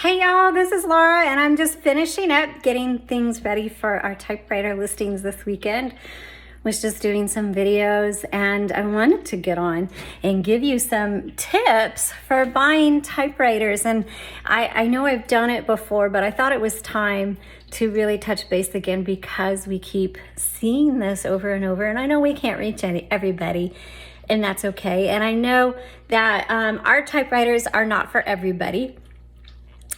Hey y'all, this is Laura and I'm just finishing up getting things ready for our typewriter listings this weekend. Was just doing some videos and I wanted to get on and give you some tips for buying typewriters. And I know I've done it before, but I thought it was time to really touch base again because we keep seeing this over and over. And I know we can't reach everybody, and that's okay. And I know that our typewriters are not for everybody.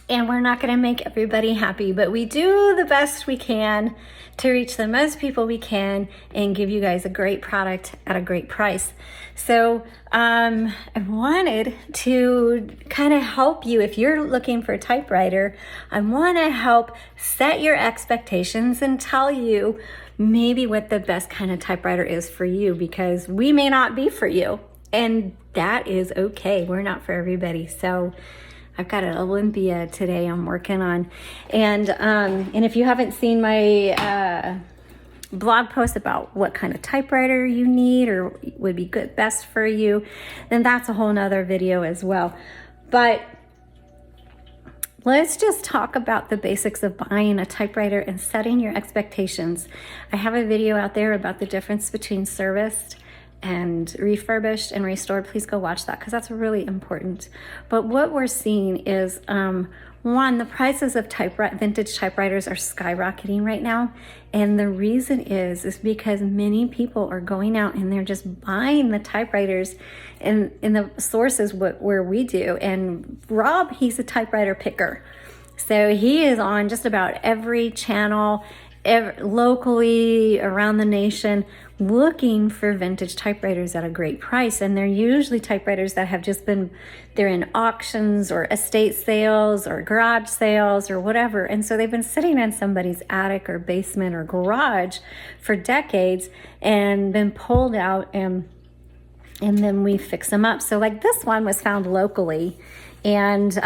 And we're not going to make everybody happy, but we do the best we can to reach the most people we can and give you guys a great product at a great price. So I wanted to kind of help you if you're looking for a typewriter. I want to help set your expectations and tell you maybe what the best kind of typewriter is for you, because we may not be for you, and that is okay. We're not for everybody. So I've got an Olympia today I'm working on. And if you haven't seen my blog post about what kind of typewriter you need or would be best for you, then that's a whole nother video as well. But let's just talk about the basics of buying a typewriter and setting your expectations. I have a video out there about the difference between serviced and refurbished and restored. Please go watch that because that's really important. But what we're seeing is, one, the prices of vintage typewriters are skyrocketing right now. And the reason is because many people are going out and they're just buying the typewriters in the sources where we do. And Rob, he's a typewriter picker. So he is on just about every channel, locally around the nation, looking for vintage typewriters at a great price. And they're usually typewriters that have just they're in auctions or estate sales or garage sales or whatever. And so they've been sitting in somebody's attic or basement or garage for decades and been pulled out, and then we fix them up. So like this one was found locally and in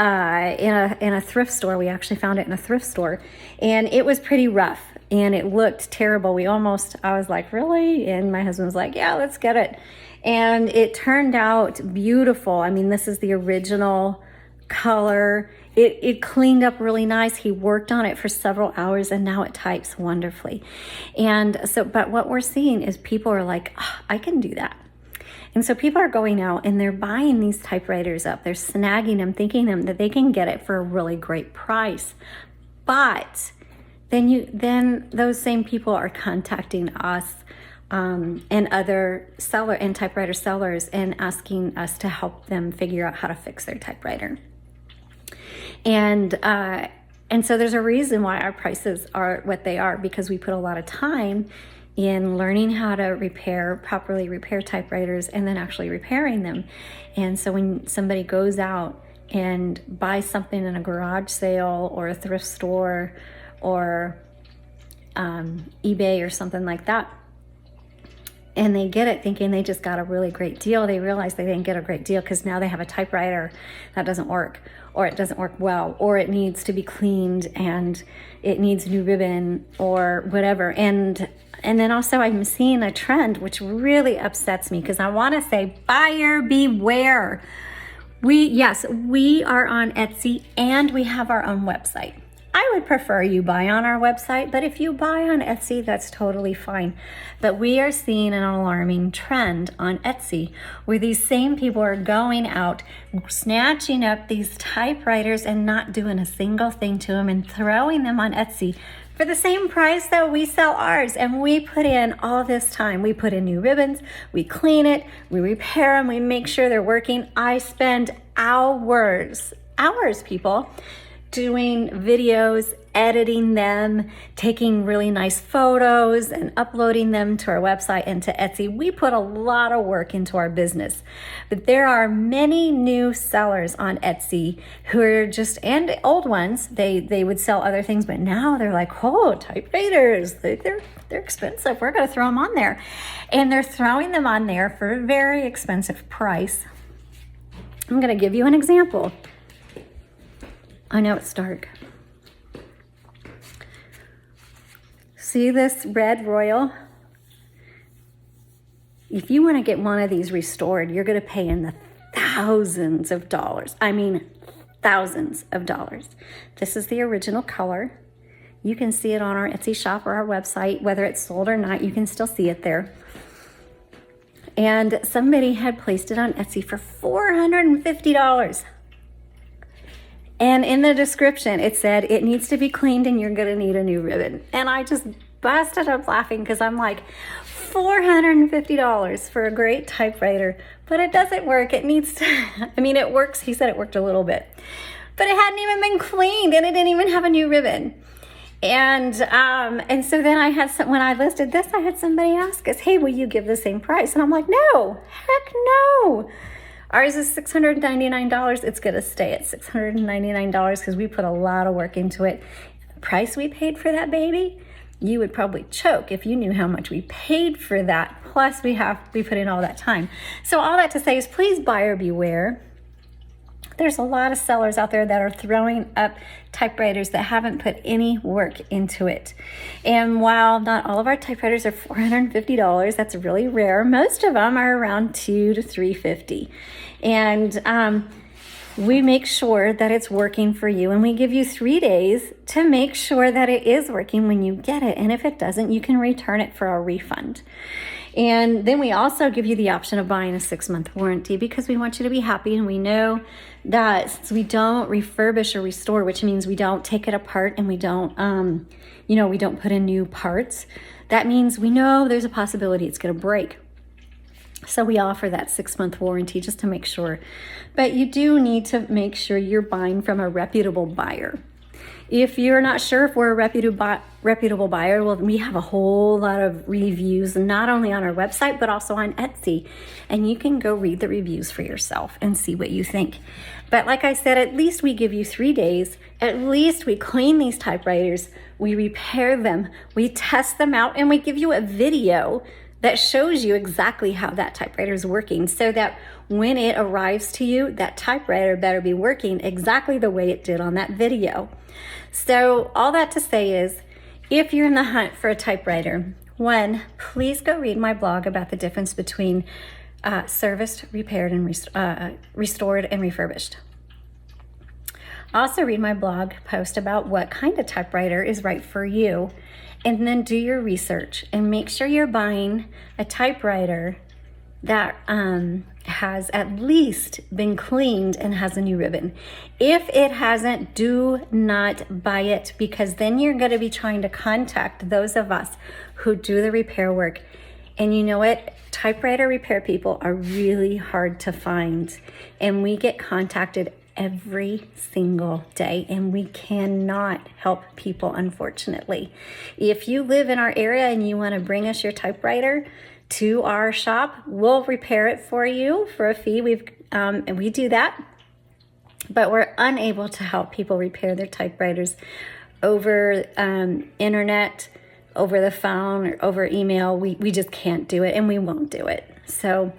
a thrift store. We actually found it in a thrift store, and it was pretty rough and it looked terrible. I was like, really? And my husband was like, yeah, let's get it. And it turned out beautiful. I mean, this is the original color. It cleaned up really nice. He worked on it for several hours and now it types wonderfully. And so, but what we're seeing is people are like, oh, I can do that. And so people are going out and they're buying these typewriters up. They're snagging them, thinking that they can get it for a really great price. But then those same people are contacting us and other typewriter sellers and asking us to help them figure out how to fix their typewriter. And so there's a reason why our prices are what they are, because we put a lot of time in learning how to properly repair typewriters and then actually repairing them. And so when somebody goes out and buys something in a garage sale or a thrift store or eBay or something like that, and they get it thinking they just got a really great deal, they realize they didn't get a great deal because now they have a typewriter that doesn't work, or it doesn't work well, or it needs to be cleaned and it needs new ribbon or whatever. And then also I'm seeing a trend which really upsets me, because I want to say buyer beware. We are on Etsy and we have our own website. I would prefer you buy on our website, but if you buy on Etsy, that's totally fine. But we are seeing an alarming trend on Etsy where these same people are going out, snatching up these typewriters and not doing a single thing to them and throwing them on Etsy for the same price that we sell ours. And we put in all this time. We put in new ribbons, we clean it, we repair them, we make sure they're working. I spend hours, people, doing videos, editing them, taking really nice photos and uploading them to our website and to Etsy. We put a lot of work into our business, but there are many new sellers on Etsy who are and old ones, they would sell other things, but now they're like, oh, typewriters, they're expensive. We're going to throw them on there. And they're throwing them on there for a very expensive price. I'm going to give you an example. I know it's dark. See this red royal? If you want to get one of these restored, you're going to pay in the thousands of dollars. I mean, thousands of dollars. This is the original color. You can see it on our Etsy shop or our website. Whether it's sold or not, you can still see it there. And somebody had placed it on Etsy for $450. And in the description, it said, it needs to be cleaned and you're gonna need a new ribbon. And I just busted up laughing because I'm like, $450 for a great typewriter, but it doesn't work. It needs to, I mean, it works. He said it worked a little bit, but it hadn't even been cleaned and it didn't even have a new ribbon. And so then I had when I listed this, I had somebody ask us, hey, will you give the same price? And I'm like, no, heck no. Ours is $699. It's going to stay at $699 because we put a lot of work into it. The price we paid for that baby, you would probably choke if you knew how much we paid for that. Plus we put in all that time. So all that to say is please buyer beware. There's a lot of sellers out there that are throwing up typewriters that haven't put any work into it. And while not all of our typewriters are $450, that's really rare. Most of them are around $200 to $350. And we make sure that it's working for you. And we give you 3 days to make sure that it is working when you get it. And if it doesn't, you can return it for a refund. And then we also give you the option of buying a 6-month warranty because we want you to be happy. And we know that since we don't refurbish or restore, which means we don't take it apart and we don't, we don't put in new parts. That means we know there's a possibility it's going to break. So we offer that 6-month warranty just to make sure. But you do need to make sure you're buying from a reputable buyer. If you're not sure if we're a reputable buyer, well, we have a whole lot of reviews, not only on our website, but also on Etsy. And you can go read the reviews for yourself and see what you think. But like I said, at least we give you 3 days. At least we clean these typewriters. We repair them. We test them out, and we give you a video that shows you exactly how that typewriter is working so that when it arrives to you, that typewriter better be working exactly the way it did on that video. So all that to say is, if you're in the hunt for a typewriter, one, please go read my blog about the difference between serviced, repaired, and restored and refurbished. Also read my blog post about what kind of typewriter is right for you. And then do your research and make sure you're buying a typewriter that has at least been cleaned and has a new ribbon. If it hasn't, do not buy it, because then you're going to be trying to contact those of us who do the repair work. And you know what? Typewriter repair people are really hard to find. And we get contacted every single day, and we cannot help people, unfortunately. If you live in our area and you want to bring us your typewriter to our shop, we'll repair it for you for a fee. And we do that, but we're unable to help people repair their typewriters over internet, over the phone, or over email. We just can't do it, and we won't do it. So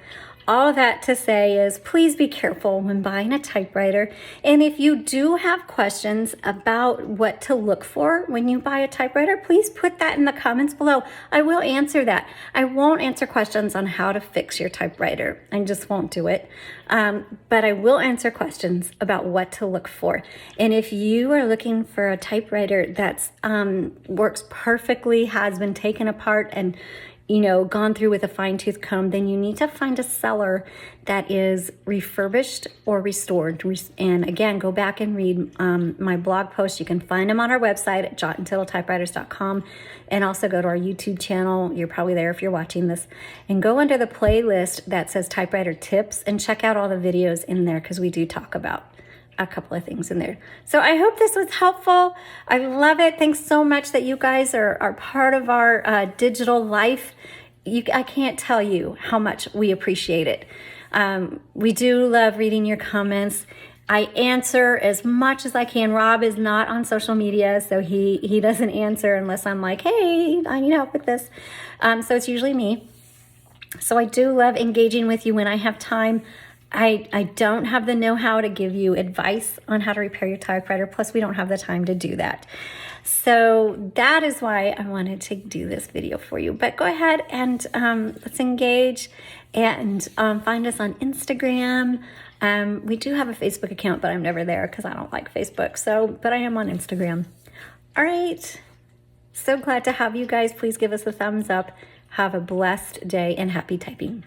all that to say is please be careful when buying a typewriter. And if you do have questions about what to look for when you buy a typewriter, please put that in the comments below. I will answer that. I won't answer questions on how to fix your typewriter. I just won't do it. But I will answer questions about what to look for. And if you are looking for a typewriter that's works perfectly, has been taken apart and gone through with a fine-tooth comb, then you need to find a seller that is refurbished or restored. And again, go back and read my blog post. You can find them on our website at jotandtittletypewriters.com, and also go to our YouTube channel. You're probably there if you're watching this. And go under the playlist that says Typewriter Tips and check out all the videos in there, because we do talk about a couple of things in there. So I hope this was helpful. I love it. Thanks so much that you guys are part of our digital life. I can't tell you how much we appreciate it. We do love reading your comments. I answer as much as I can. Rob is not on social media, so he doesn't answer unless I'm like, hey, I need help with this. So it's usually me. So I do love engaging with you when I have time. I don't have the know-how to give you advice on how to repair your typewriter. Plus, we don't have the time to do that. So that is why I wanted to do this video for you. But go ahead and let's engage. And find us on Instagram. We do have a Facebook account, but I'm never there because I don't like Facebook. But I am on Instagram. All right. So glad to have you guys. Please give us a thumbs up. Have a blessed day and happy typing.